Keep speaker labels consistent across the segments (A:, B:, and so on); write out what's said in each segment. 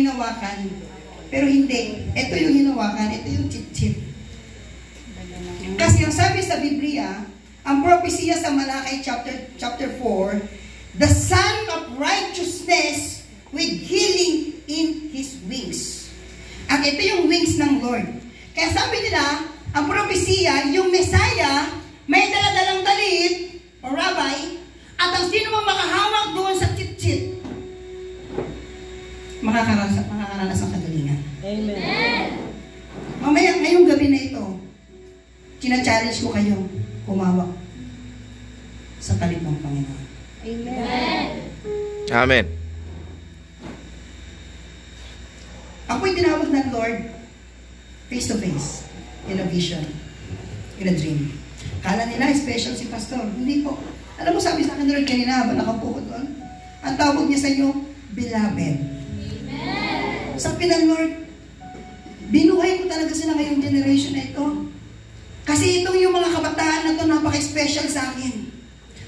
A: hinawakan. Pero hindi. Ito yung hinawakan. Ito yung chit-chit. Kasi ang sabi sa Biblia, ang propesya sa Malakay chapter 4, the Son of Righteousness with healing in His wings. At ito yung wings ng Lord. Kaya sabi nila, ang propesya, yung Messiah, may daladalang talit, o rabbi, at ang sino mang makahawak doon sa chit-chit, makakaranas ang kagalingan.
B: Amen.
A: Mamaya, ngayong gabi na ito, china-challenge ko kayo, humawak sa talit ng Panginoon.
B: Amen.
C: Amen.
A: Ako'y tinawag ng Lord face to face, in a vision, in a dream. Kala nila, special si Pastor. Hindi po. Alam mo, sabi sa akin, Lord, kanina, habang nakaupo ko doon, ang tawag niya sa inyo, Beloved. Amen. Sabi ng Lord, binuhay ko talaga sila ngayong generation na ito. Kasi itong yung mga kabataan na ito, napaka-special sa akin.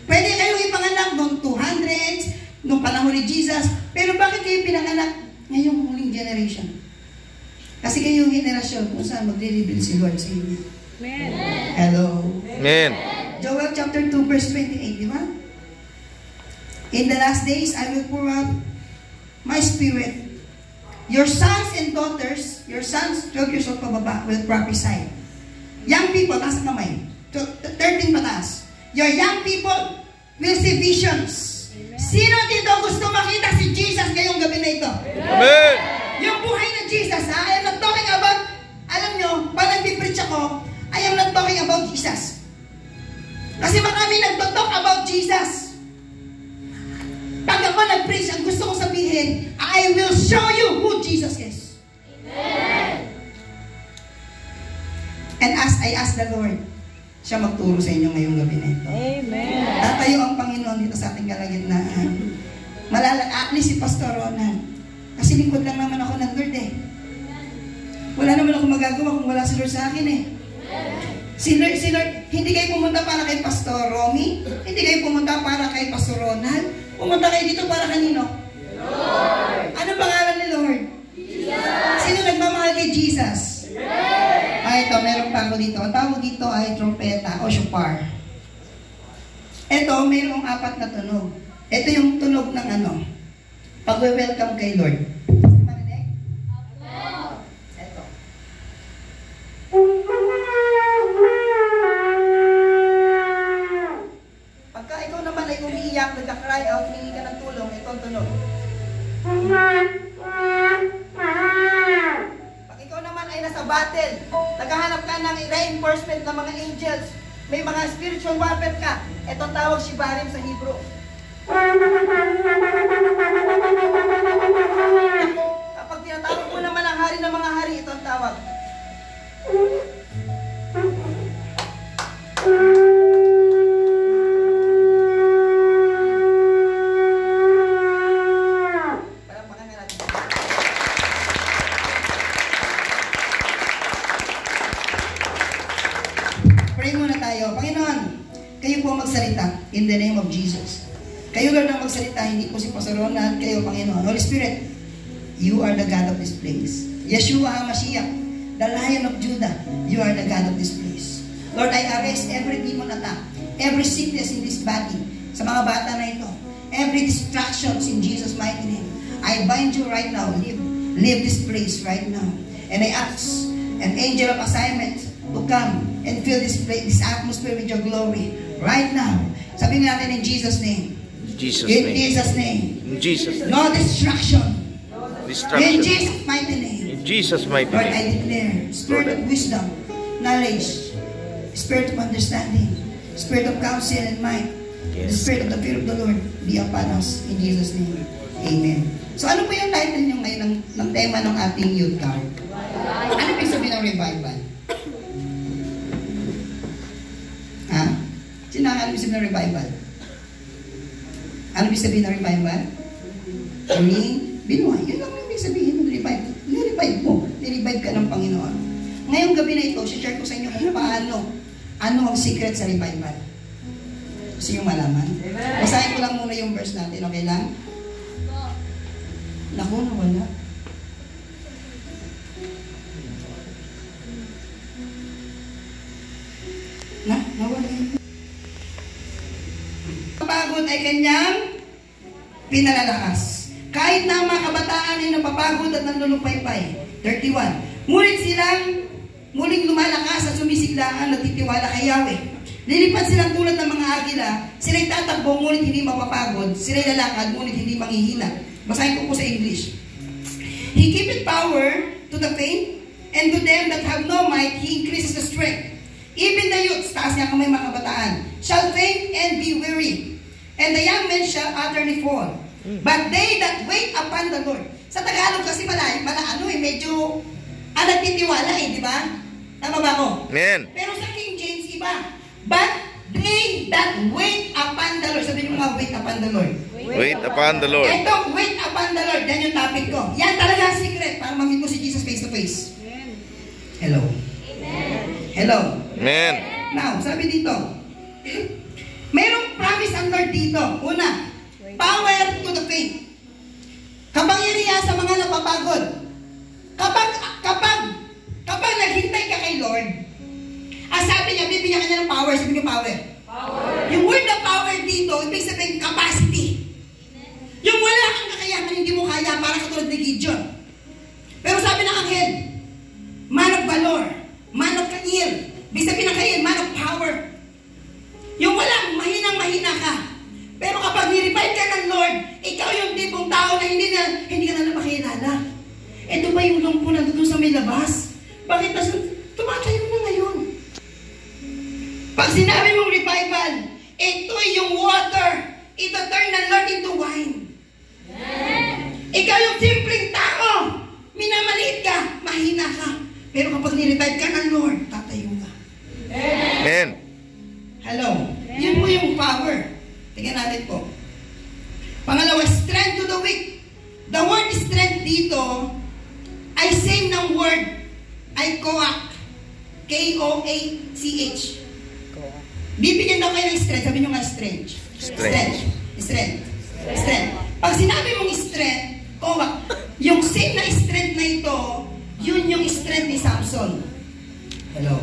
A: Pwede kayong ipanganak noong 200s, noong panahon ni Jesus, pero bakit kayo pinanganak ngayong huling generation? Kasi kayo yung generasyon kung saan magre-reveal si Lord sa inyo.
B: Amen.
A: Hello.
C: Amen.
A: Joel chapter 2 verse 28, di ba? In the last days, I will pour out my spirit. Your sons and daughters, your sons, 12 years old pababa, will prophesy. Young people, taas ang kamay. 13 pataas. Your young people will see visions. Amen. Sino dito gusto makita si Jesus ngayong gabi na ito?
C: Amen.
A: Yung buhay ng Jesus, ha? I am not talking about, alam nyo, pag nag-preach ako, I am not talking about Jesus. Kasi marami nagtotalk about Jesus. Pag ako nag-preach, ang gusto kong sabihin, I will show you who Jesus is. Amen. And as I ask the Lord, siya magturo sa inyo ngayong gabi na ito.
B: Amen.
A: Tatayo ang Panginoon dito sa ating kalagitnaan. Malala-atli si Pastor Ronald. Kasi lingkod lang naman ako ng Lord eh. Wala naman ako magagawa kung wala si Lord sa akin eh. Si Lord, hindi kayo pumunta para kay Pastor Romy, hindi kayo pumunta para kay Pastor Ronald, pumunta kayo dito para kanino? Lord! Ano pangalan ni Lord? Jesus! Sino nagmamahal kay Jesus? Ay, ito, meron pa ako dito. Ang tawag dito ay trompeta o shofar. Ito, mayroong 4 na tunog. Ito yung tunog ng ano, pag-welcome kay Lord. Marinig? Ito. Pagka ikaw naman ay umiiyak, nagka-cry out, humingi ka ng tulong, ito ang tunog. Pag ikaw naman ay nasa battle, naghahanap ka ng reinforcement ng mga angels, may mga spiritual warfare ka, ito ang tawag shibarim sa Hebrew. Kapag tinatawag mo naman ang hari ng mga hari, ito ang tawag. Pray muna tayo. Panginoon, kayo po magsalita in the name of Jesus. Kayo Lord ang magsalita, hindi po si Pastor Ronald, kayo Panginoon. Holy Spirit, you are the God of this place. Yeshua HaMashiach, the Lion of Judah, you are the God of this place. Lord, I arrest every demon attack, every sickness in this body, sa mga bata na ito, every distractions in Jesus' mighty name. I bind you right now. Leave this place right now. And I ask an angel of assignment to come and fill this place, this atmosphere with your glory right now. Sabihin natin in Jesus' name.
C: Jesus'
A: In
C: name.
A: Jesus' name.
C: In Jesus' name.
A: No distraction. In
C: Destruction.
A: Jesus' mighty name.
C: In Jesus' mighty
A: Lord, I
C: name.
A: declare spirit of wisdom, knowledge, spirit of understanding, spirit of counsel and might, the
C: Yes.
A: spirit of the fear of the Lord be upon us in Jesus' name. Amen. So ano po yung title nyo ngayon ng tema ng ating youth camp? Ano po yung sabihin ng revival? Ha? Sino ang ano yung sabihin ng revival? Ano yung sabihin ng revival? Binuhay. Yun lang yung ibig sabihin ng revival. Ni-revive mo. Ni-revive ka ng Panginoon. Ngayong gabi na ito, share ko sa inyo kung paano, ano ang secret sa revival. Gusto nyo malaman? Basahin ko lang muna yung verse natin. Okay lang? Naku, nawala. pagod ay kanyang pinalalakas. Kahit na ang mga kabataan ay napapagod at nanlulupaypay. 31. Ngunit silang muling lumalakas at sumisiglaan at titiwala kay Yahweh. Lilipad silang tulad ng mga agila. Sila'y tatakbo ngunit hindi mapapagod. Sila'y lalakad ngunit hindi manghihina. Basahin ko po sa English. He giveth power to the faint, and to them that have no might, He increases the strength. Even the youths, taas niya kamay mga kabataan, shall faint and be weary, and the young men shall utterly fall. But they that wait upon the Lord. Sa Tagalog kasi medyo nagtitiwala di ba? Tama ba ako?
C: Amen.
A: Pero sa King James, iba. But they that wait upon the Lord. Sabi niyo mga wait upon the Lord.
C: Wait upon the Lord.
A: Ito, wait upon the Lord. Yan yung topic ko. Yan talaga ang secret para mamit mo si Jesus face to face. Hello.
B: Amen.
A: Hello.
C: Amen.
A: Now, sabi dito, merong promise ang Lord dito. Una, power to the faint. Kapangyarihan sa mga napapagod. Kapag naghintay ka kay Lord, ang sabi niya, bibigyan ka niya ng power. Sabi niyo power. Yung word na power dito, ibig sabihin capacity. Yung wala kang kakayahan, hindi mo kaya, para katulad ni Gideon. Pero sabi ng anghel, man of valor, man of kanyil. Ibig sabihin ng kanyil, man of power. Yung walang, mahinang-mahina ka. Pero kapag ni-revive ka ng Lord, ikaw yung tipong tao na hindi ka na makilala. Ito ba yung lumpo na doon sa may labas? Bakit na tumatayo na ngayon? Pag sinabi mong revival, ito yung water. Ito turn ng Lord into wine. Ikaw yung simpleng tao. Minamaliit ka, mahina ka. Pero kapag ni-revive ka ng Lord, tatayo ka.
C: Amen.
A: Hello. Yun po yung power. Tingnan natin po. Pangalawa, strength to the weak. The word strength dito ay same ng word ay koach. K-O-A-C-H. Bibigyan daw kayo ng strength. Sabi nyo nga strength. Strength. Pag sinabi mong strength, koach, yung same na strength na ito, yun yung strength ni Samson. Hello.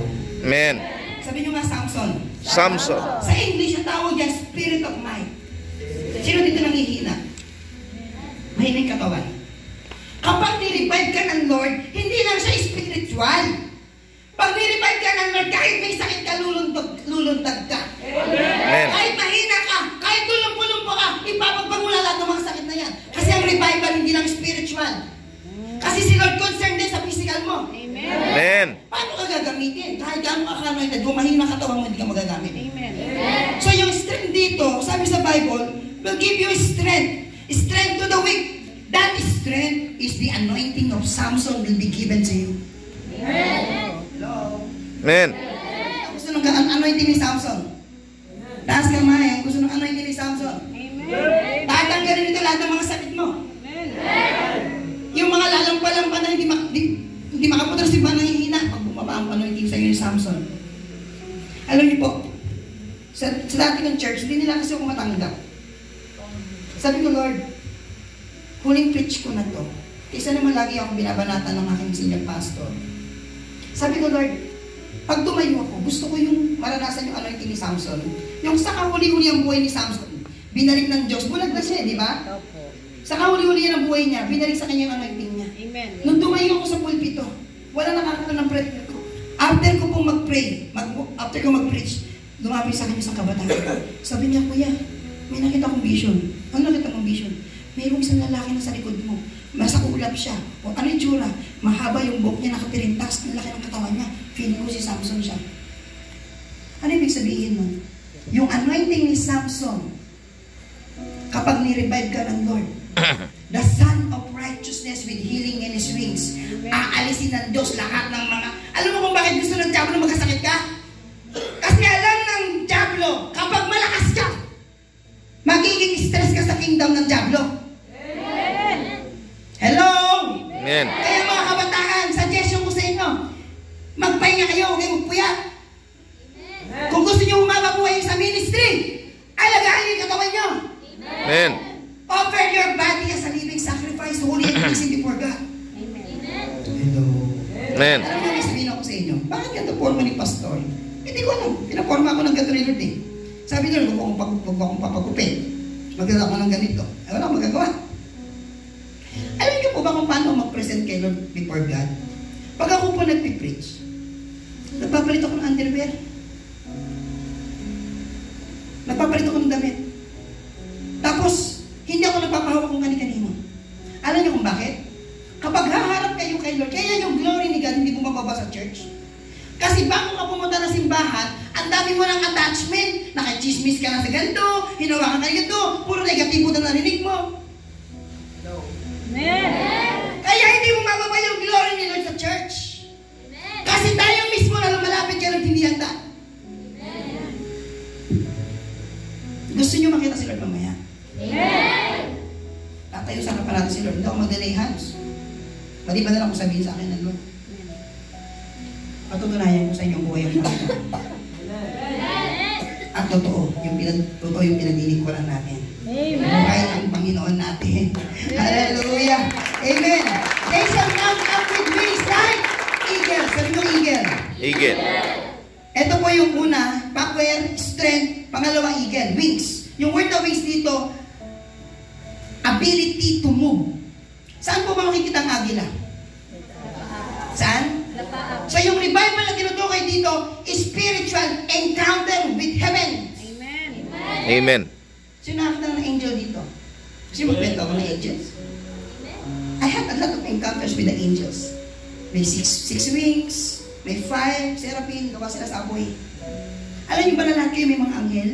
C: Amen.
A: Sabi nyo nga Samson.
C: Samson.
A: Sa English, ang tawag niya, spirit of might. Sino dito nangihina? Mahina yung katawan. Kapag ni-revive ka ng Lord, hindi lang siya spiritual. Pag ni-revive ka ng Lord, kahit may sakit ka, luluntad ka.
C: Amen.
A: Kahit mahina ka, kahit tulumpo-lumpo ka, ipapagpag mo lahat ng mga sakit na yan. Kasi ang revival hindi lang spiritual. Kasi si Lord concerned din sa physical mo.
C: Amen.
A: Paano ka gagamitin? Kahit gano'ng ka-anointed, kung mahina ka katawan mo, hindi ka magagamit.
B: Amen.
A: So yung strength dito, sabi sa Bible, will give you strength. Strength to the weak. That strength is the anointing of Samson will be given to you. Hello?
C: Amen.
A: Gusto nung anointing ni Samson? Taas kamay, gusto nung anointing ni Samson? Tatanggalin ito lahat ng mga sakit mo. Yung mga lalampa-lampa na hindi makaputol si ba nangihina pag bumaba ang anointing sa iyo ni Samson. Alam niyo po, sa dati ng church, hindi nila kasi ako matanggap. Sabi ko, Lord, huling preach ko na to. Isa naman lagi ako binabanatan ng aking senior pastor. Sabi ko, Lord, pag tumayo ako, gusto ko yung maranasan yung anointing ni Samson. Yung sa kahuli-huli ang buhay ni Samson, binalik ng Diyos. Bulag na siya, di ba? Sa kahuli-huli ang buhay niya, binalik sa kanya yung anointing niya.
B: Amen.
A: Nung tumayo ako sa pulpito, wala nakakita ng prayer ko. After ko pong mag-pray, after ko mag-preach, lumapit sa kanya sa kabataan. Sabi niya, Kuya, may nakita akong vision. Ano nakita mong vision? Mayroong isang lalaki na sa likod mo. Nasa ulap siya. O ano yung tsura? Mahaba yung buhok niya, nakapirintas. Ang laki ng katawan niya. Feeling ko si Samson siya. Ano ibig sabihin nun? Yung anointing ni Samson, kapag ni-revive ka ng Lord, the Son of Righteousness with healing in His wings, aalisin ng Diyos lahat ng mga... Alam mo kung bakit gusto ng Diablo magkasakit ka? Kasi alam ng Diablo, kapag malakas ka, magiging stress ka sa kingdom ng Diablo. Hello?
C: Amen.
A: Kaya mga kabataan, suggestion ko sa inyo, magpahinga kayo, huwag kayo magpuyat. Kung gusto nyo humaba buhay sa ministry, alagaan yung katawan nyo.
C: Amen.
A: Offer your body as a living sacrifice, holy and pleasing before God. Hello?
C: Amen.
A: Alam mo, may sabihin ako sa inyo, bakit ganito forma ni Pastor? Hindi ko alam, pinaporma ako ng ganito ni Lord eh. Sabi nila, huwag akong papagupin. Magdala ko ng ganito. Wala akong magagawa. Alam niyo po ba kung paano mag-present kay Lord before God? Pag ako po nagpipreach, nagpapalit ako ng underwear. Nagpapalit ako ng damit. Tapos, hindi ako nagpapahawak kung kani-kanino. Alam niyo kung bakit? Kapag haharap kayo kay Lord, kaya yung glory ni God hindi bumababa sa church. Kasi bago ka pumunta na simbahan, ang dami mo ng attachment, nakachismis ka na sa ganito, hinawakan ka na ganito, puro negatibo na narinig mo.
B: Amen.
A: Kaya hindi mo mababa yung glory ni Lord sa church. Kasi tayo mismo na lumalapit kay Lord, hindi handa. Gusto niyo makita si Lord mamaya?
B: Amen.
A: Tatayo sa harapan natin si Lord, hindi ako mag-delay hands. Mali ba na lang kung sabihin sa akin ng Lord? Patutunayan ko sa inyong buhay ang Panginoon. At totoo yung pinaglilingkuran natin.
B: Amen.
A: Buhay ang Panginoon natin. Hallelujah. Amen. They shall mount up with wings like eagle. Sabi mo eagle.
C: Eagle.
A: Ito po yung una, power, strength. Pangalawa, eagle, wings. Yung word na wings dito, ability to move. Saan po ba makikita ang agila? Saan? So yung revival na tinutukoy dito is spiritual encounter with heaven.
B: Amen.
C: Amen.
A: So nakakita ng angel dito. Kasi magkwento ako ng angels. I had a lot of encounters with the angels. May six wings, may 5 seraphim, gawa sila sa apoy. Alam niyo ba na lahat kayo may mga anghel?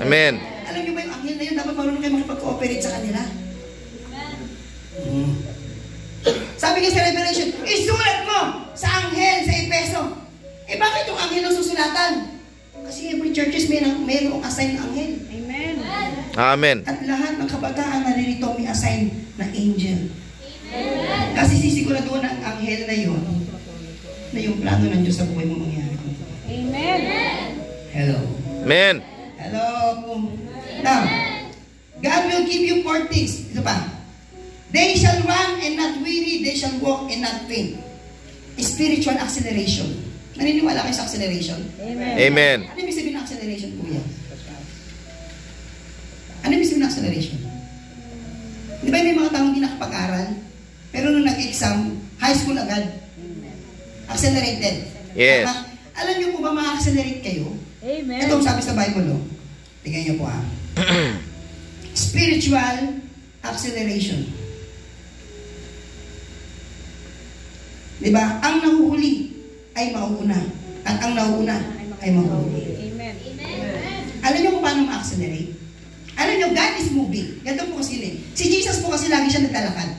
C: Amen.
A: Alam niyo ba yung anghel na yun, dapat marunong kayo makipag-cooperate sa kanila? Sabi nga sa Revelation, isulat mo sa anghel sa Efeso. Eh bakit yung anghel ang susulatan? Kasi every churches mayroong assign na anghel.
B: Amen.
C: Amen.
A: At lahat ng kabataan na nilito may assign na angel. Kasi sisiguraduhan ang anghel na yun na yung plano ng Diyos sa buhay mo mangyari.
B: Amen.
A: Hello.
C: Amen.
A: Hello. Now, God will give you 4 things. Ito pa. They shall run and not weary. They shall walk and not faint. Spiritual acceleration. Naniniwala kayo sa acceleration?
B: Amen.
C: Amen.
A: Ano ibig sabihin ng acceleration, kuya? Ano ibig sabihin ng acceleration? Di ba may mga taong hindi nakapag-aral? Pero nung nag-exam, high school agad. Accelerated.
C: Yes.
A: Tama? Alam niyo po ba ma-accelerate kayo?
B: Amen.
A: Ito ang sabi sa Bible, oh. Tingnan niyo po ha. Spiritual acceleration. Diba? Ang nahuhuli ay mauuna. At ang nauuna ay mahuhuli.
B: Amen.
A: Alam niyo kung paano ma-accelerate? Alam niyo, God is moving. Ganito po kasi yun eh. Si Jesus po kasi lagi siya naglalakad.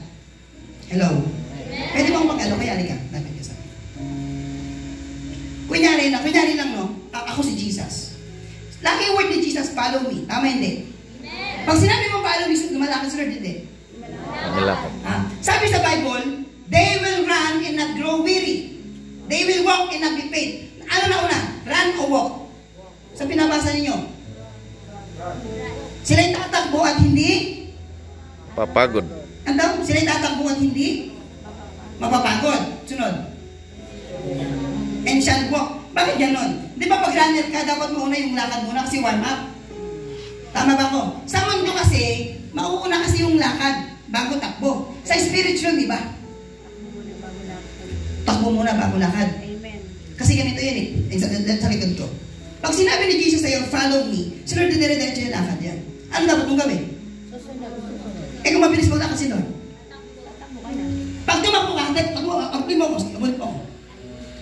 A: Hello? Pwede bang mag-alo? Kaya ka. Dapat ka sabi. Kunyari lang, no? Ako si Jesus. Lagi yung word ni Jesus, follow me. Tama hindi? Pag sinabi mo follow me, lumalakad si Lord, hindi.
C: Malapit.
A: Sabi sa Bible, they will run and not grow weary. They will walk and not be faint. Ano na una? Run o walk? Sa pinabasa ninyo. Sila'y tatakbo at hindi?
C: Papagod.
A: Ano? Sila'y tatakbo at hindi? Mapapagod. Sunod. And shall walk. Bakit ganon? Di ba pag runner ka, dapat mauna yung lakad muna kasi warm up. Tama ba ko? Sa mundo kasi, mauuna kasi yung lakad bago takbo. Sa spiritual, di ba? Takbo muna bago lakad.
B: Amen.
A: Kasi ganito yan eh. Sa likod ko. Pag sinabi ni Jesus sa'yo, follow me, si Lord dire-diretso yung lakad yan. Ano dapat mong gawin? Eh kung mabilis mo lakad si Lord. Pag tumakbo ka, pag mo ako.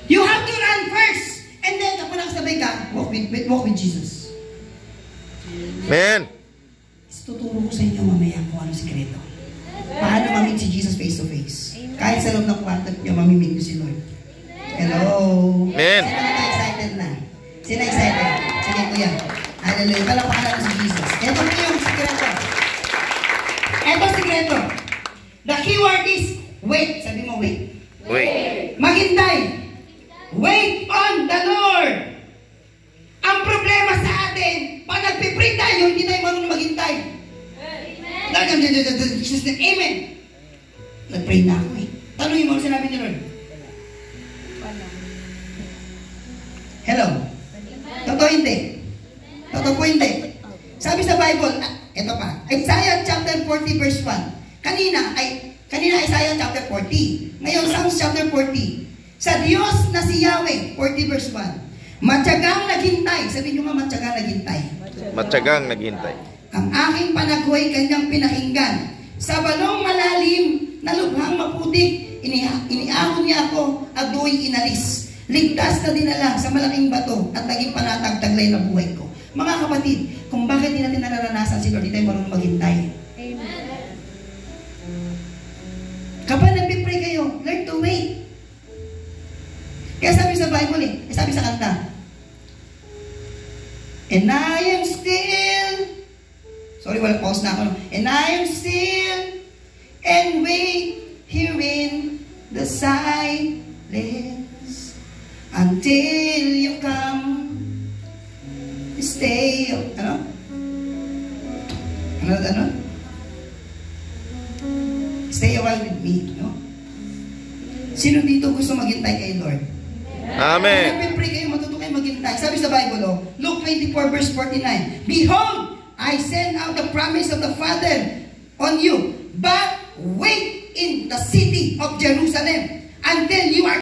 A: You have to run first. And then, kapag nakasabay ka, walk with Jesus.
C: Amen.
A: Tuturo ko sa inyo mamaya kung ano sikreto. Paano ma-meet si Jesus face to face. Kahit sa loob ng kwarto niyo, ma-meet niyo si Lord. Hello?
C: Amen.
A: Sino na excited na? Sino excited? Sige, kuya. Hallelujah. Palakpakan natin si Jesus. Ito po yung sikreto. Ito sikreto. The keyword is wait. Sabi mo, wait.
C: Wait.
A: Maghintay. Wait on the Lord. Ang problema sa atin, pag nagpipray tayo, hindi tayo marunong maghintay. Amen. Nag-pray na ako eh. Tanungin mo ang sinabi ni Lord. Hello? Totoo hindi? Totoo Ito po hindi. Sabi sa Bible, ito pa, Isaiah chapter 40 verse 1. Kanina Isaiah chapter 40. Ngayon, Psalms chapter 40. Sa Diyos na si Yahweh, 40 verse 1. Matyagang naghintay. Sabihin nyo nga, matyagang naghintay.
C: Matyagang naghintay.
A: Ang aking panaghoy kanyang pinakinggan. Sa balong malalim na lubhang maputik, iniahon niya ako at do'y inalis. Ligtas na dinala sa malaking bato at naging panatag-taglay na buhay ko. Mga kapatid, kung bakit di natin nararanasan si Lord, di tayo marunong maghintay.
B: Amen.
A: Kapag nagpipray kayo, learn to wait. Kaya sabi sa Bible sabi sa kanta, and I am still, sorry, wala, pause na ako. And I am still, and wait here in the silence, until you come, stay, ano? Stay a while with me, no? Sino dito gusto maghintay kay Lord?
C: Amen.
A: Nagpipray kayo, matuto kayo maghintay. Sabi sa Bible, Luke 24 verse 49, Behold, I send out the promise of the Father on you, but wait in the city of Jerusalem until you are